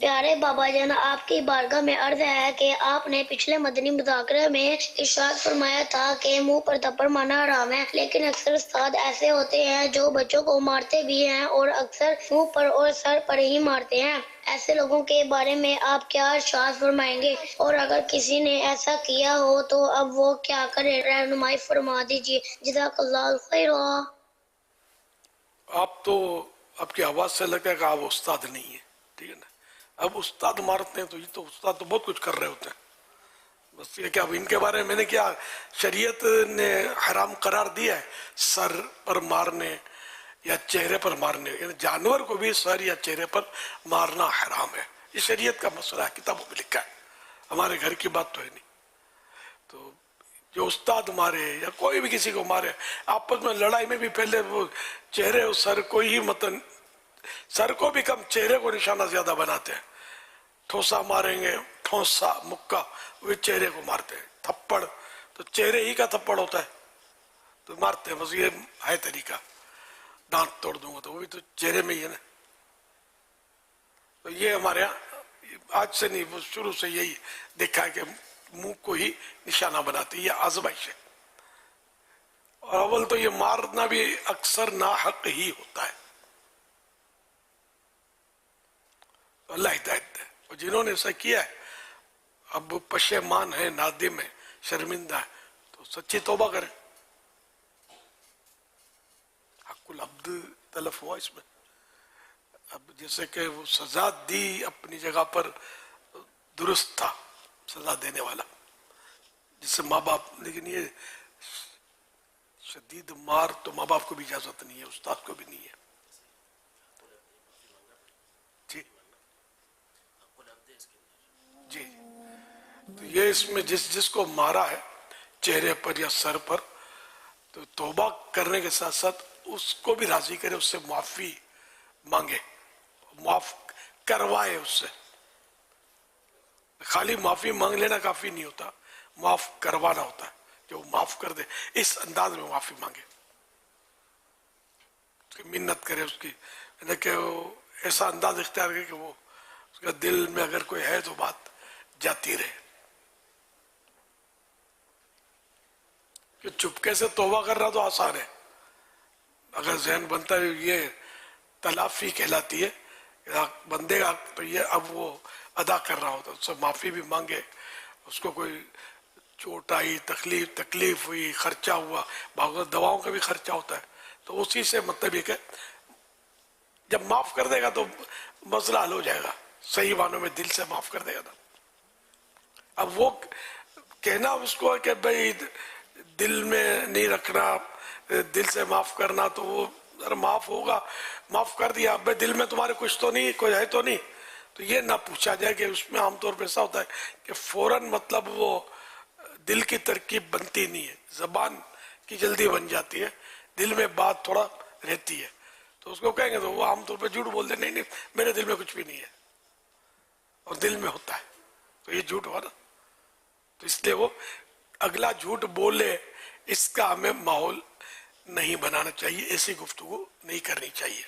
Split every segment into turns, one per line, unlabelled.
پیارے بابا جان، آپ کی بارگاہ میں عرض ہے کہ آپ نے پچھلے مدنی مذاکرے میں ارشاد فرمایا تھا کہ منہ پر تھپڑ مارنا حرام ہے، لیکن اکثر استاد ایسے ہوتے ہیں جو بچوں کو مارتے بھی ہیں اور اکثر منہ پر اور سر پر ہی مارتے ہیں۔ ایسے لوگوں کے بارے میں آپ کیا ارشاد فرمائیں گے؟ اور اگر کسی نے ایسا کیا ہو تو اب وہ کیا کرے؟ رہنمائی فرما دیجیے، جزاک اللہ خیر۔
آپ کی آواز سے لگتا ہے کہ آپ استاد نہیں ہیں، ٹھیک ہے نا۔ اب استاد مارتے ہیں تو یہ تو استاد تو بہت کچھ کر رہے ہوتے ہیں، بس یہ کہ اب ان کے بارے میں نے کیا شریعت نے حرام قرار دیا ہے سر پر مارنے یا چہرے پر مارنے، یعنی جانور کو بھی سر یا چہرے پر مارنا حرام ہے، یہ شریعت کا مسئلہ ہے، کتابوں میں لکھا ہے، ہمارے گھر کی بات تو ہے نہیں۔ تو جو استاد مارے یا کوئی بھی کسی کو مارے، آپس میں لڑائی میں بھی پہلے وہ چہرے اور سر کو ہی سر کو بھی کم چہرے کو نشانہ زیادہ بناتے ہیں، ٹھوسا ماریں گے، ٹھوسا مکہ وہ چہرے کو مارتے ہیں، تھپڑ تو چہرے ہی کا تھپڑ ہوتا ہے تو مارتے ہیں، بس یہ ہے طریقہ، دانت توڑ دوں گا تو وہ بھی تو چہرے میں ہی ہے نا۔ تو یہ ہمارے یہاں آج سے نہیں، وہ شروع سے یہی دیکھا ہے کہ منہ کو ہی نشانہ بناتے، یہ آزمائش ہے۔ اور اول تو یہ مارنا بھی اکثر ناحق ہی ہوتا ہے، اللہ ہدایت دے۔ اور جنہوں نے ایسا کیا ہے اب پشیمان ہے، نادم ہے، شرمندہ ہے، تو سچی توبہ کریں۔ حق العبد تلف ہوا اس میں، اب جیسے کہ وہ سزا دی اپنی جگہ پر درست تھا سزا دینے والا، جس سے ماں باپ، لیکن یہ شدید مار تو ماں باپ کو بھی اجازت نہیں ہے، استاد کو بھی نہیں ہے۔ جی جی، تو یہ اس میں جس کو مارا ہے چہرے پر یا سر پر، تو توبہ کرنے کے ساتھ ساتھ اس کو بھی راضی کرے، اس سے معافی مانگے، معاف کروائے اس سے۔ خالی معافی مانگ لینا کافی نہیں ہوتا، معاف کروانا ہوتا ہے، جو معاف کر دے اس انداز میں معافی مانگے، اس کی منت کرے، اس کی کہ وہ ایسا انداز اختیار کرے کہ وہ اس کا دل میں اگر کوئی ہے تو بات جاتی رہے۔ کہ چپکے سے توبہ کرنا تو آسان ہے، اگر ذہن بنتا ہے یہ تلافی کہلاتی ہے، بندے کا تو یہ اب وہ ادا کر رہا ہوتا ہے، اس سے معافی بھی مانگے، اس کو کوئی چوٹ آئی، تکلیف ہوئی، خرچہ ہوا، بھاگوت دواؤں کا بھی خرچہ ہوتا ہے، تو اسی سے مطلب یہ کہ جب معاف کر دے گا تو مسئلہ حل ہو جائے گا، صحیح معنوں میں دل سے معاف کر دے گا نا۔ اب وہ کہنا اس کو کہ بھئی دل میں نہیں رکھنا، دل سے معاف کرنا، تو وہ اگر معاف ہوگا، معاف کر دیا، بھئی دل میں تمہارے کچھ تو نہیں، کوئی ہے تو نہیں، تو یہ نہ پوچھا جائے کہ اس میں عام طور پہ ایسا ہوتا ہے کہ فوراً مطلب وہ دل کی ترکیب بنتی نہیں ہے، زبان کی جلدی بن جاتی ہے، دل میں بات تھوڑا رہتی ہے، تو اس کو کہیں گے تو وہ عام طور پہ جھوٹ بول دے، نہیں نہیں میرے دل میں کچھ بھی نہیں ہے، اور دل میں ہوتا ہے، تو یہ جھوٹ ہوا نا۔ تو اس لیے وہ اگلا جھوٹ بولے اس کا ہمیں ماحول نہیں بنانا چاہیے، ایسی گفتگو نہیں کرنی چاہیے۔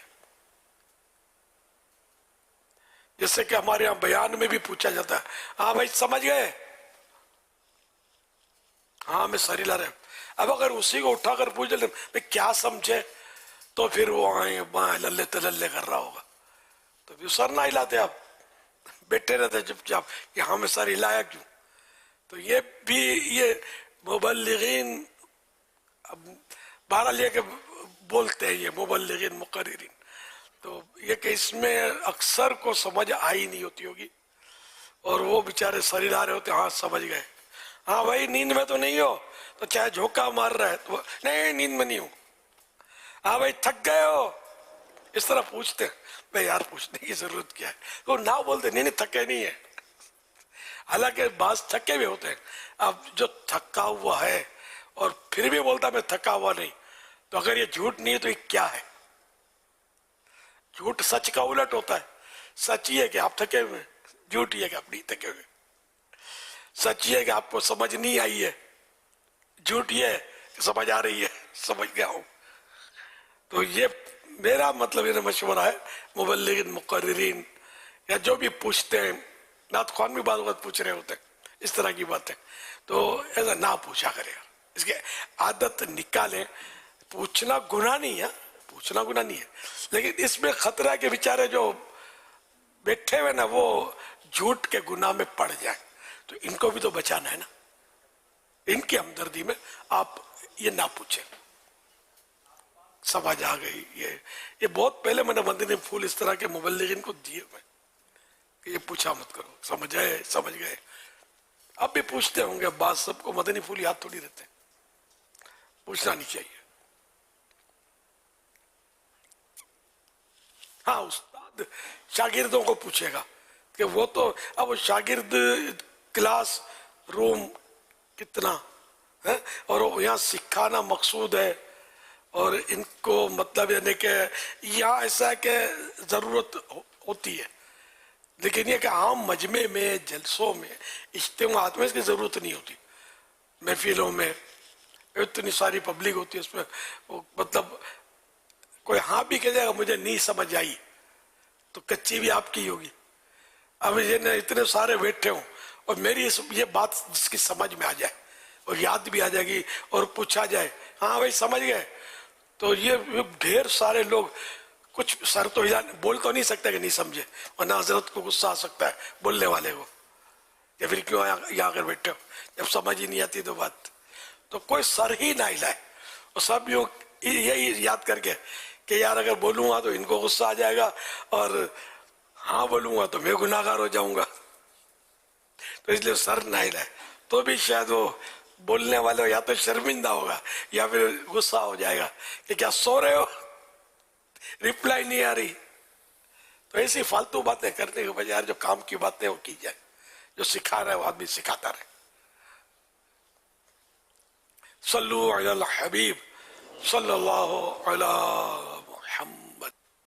جیسے کہ ہمارے یہاں بیان میں بھی پوچھا جاتا ہے، ہاں بھائی سمجھ گئے؟ ہاں میں سر ہلا رہے۔ اب اگر اسی کو اٹھا کر پوچھ لیں بھائی کیا سمجھے، تو پھر وہ آئیں بائیں للے تللے کر رہا ہوگا، تو پھر سر نہ ہلاتے، آپ بیٹھے رہتے چپ چاپ کہ ہاں میں سر ہلایا کیوں۔ تو یہ بھی یہ مبلغین اب بہرحال یہ کہ بولتے ہیں، یہ مبلغین مقررین، تو یہ کہ اس میں اکثر کو سمجھ آئی نہیں ہوتی ہوگی، اور وہ بیچارے سر ہلا رہے ہوتے، ہاں سمجھ گئے، ہاں بھائی نیند میں تو نہیں ہو، تو چاہے جھونکا مار رہا ہے تو نہیں نیند میں نہیں ہوں، ہاں بھائی تھک گئے ہو، اس طرح پوچھتے ہیں۔ بھائی یار پوچھنے کی ضرورت کیا ہے، وہ نہ بولتے نہیں نہیں تھکے نہیں ہے، حالانکہ بعض تھکے بھی ہوتے ہیں۔ اب جو تھکا ہوا ہے اور پھر بھی بولتا میں تھکا ہوا نہیں، تو اگر یہ جھوٹ نہیں ہے تو یہ کیا ہے؟ جھوٹ سچ کا الٹ ہوتا ہے، سچ یہ ہے کہ آپ تھکے ہوئے، جھوٹ یہ ہے کہ آپ نہیں تھکے ہوئے، سچ یہ ہے کہ آپ کو سمجھ نہیں آئی ہے، جھوٹ یہ ہے کہ سمجھ آ رہی ہے، سمجھ گیا ہوں۔ تو یہ میرا مطلب یہ مشورہ ہے مبلغین مقررین یا جو بھی پوچھتے ہیں، نعت خوان بھی بعض وقت پوچھ رہے ہوتے ہیں اس طرح کی باتیں، تو ایسا نہ پوچھا کرے گا، اس کی عادت نکالیں. پوچھنا گناہ نہیں ہے، پوچھنا گناہ نہیں ہے، لیکن اس میں خطرہ ہے کہ بیچارے جو بیٹھے ہوئے نا وہ جھوٹ کے گناہ میں پڑ جائیں، تو ان کو بھی تو بچانا ہے نا. ان کی ہمدردی میں آپ یہ نہ پوچھیں. سمجھ آ گئی؟ یہ بہت پہلے میں نے مدنی پھول اس طرح کے مبلغین کو دیے ہوئے کہ یہ پوچھا مت کرو. سمجھ گئے. اب بھی پوچھتے ہوں گے، بعض سب کو مدنی پھول یاد تھوڑی رہتے، پوچھنا نہیں چاہیے. ہاں استاد شاگردوں کو پوچھے گا کہ وہ تو اب وہ شاگرد کلاس روم کتنا ہے، اور یہاں سکھانا مقصود ہے، اور ان کو مطلب یعنی کہ یہاں ایسا ہے کہ ضرورت ہوتی ہے، لیکن یہ کہ عام مجمع میں، جلسوں میں، اجتماعات میں اس کی ضرورت نہیں ہوتی. محفلوں میں اتنی ساری پبلک ہوتی ہے، اس میں مطلب کوئی ہاں بھی کہہ جائے گا مجھے نہیں سمجھ آئی تو کچی بھی آپ کی ہوگی. اب یہ اتنے سارے بیٹھے ہوں اور میری یہ بات جس کی سمجھ میں آ جائے اور یاد بھی آ جائے گی اور پوچھا جائے ہاں بھائی سمجھ گئے، تو یہ ڈھیر سارے لوگ کچھ سر تو بول تو نہیں سکتے کہ نہیں سمجھے، ورنہ حضرت کو غصہ آ سکتا ہے بولنے والے کو کہ پھر کیوں یہاں کر بیٹھے ہو جب سمجھ ہی نہیں آتی تو بات. تو کوئی سر ہی نہ ہلائے، اور سب یہی یاد کر کے کہ یار اگر بولوں گا تو ان کو غصہ آ جائے گا، اور ہاں بولوں گا تو میں گناہ گار ہو جاؤں گا، تو اس لیے سر نہ ہلائے. تو بھی شاید وہ بولنے والے یا تو شرمندہ ہوگا یا پھر غصہ ہو جائے گا کہ کیا سو رہے ہو، ریپلائی نہیں آ رہی. تو ایسی فالتو باتیں کرنے کے بجائے جو کام کی باتیں وہ کی جائے، جو سکھا رہا ہے وہ آدمی سکھاتا رہے. صلو علی الحبیب صلی اللہ علیہ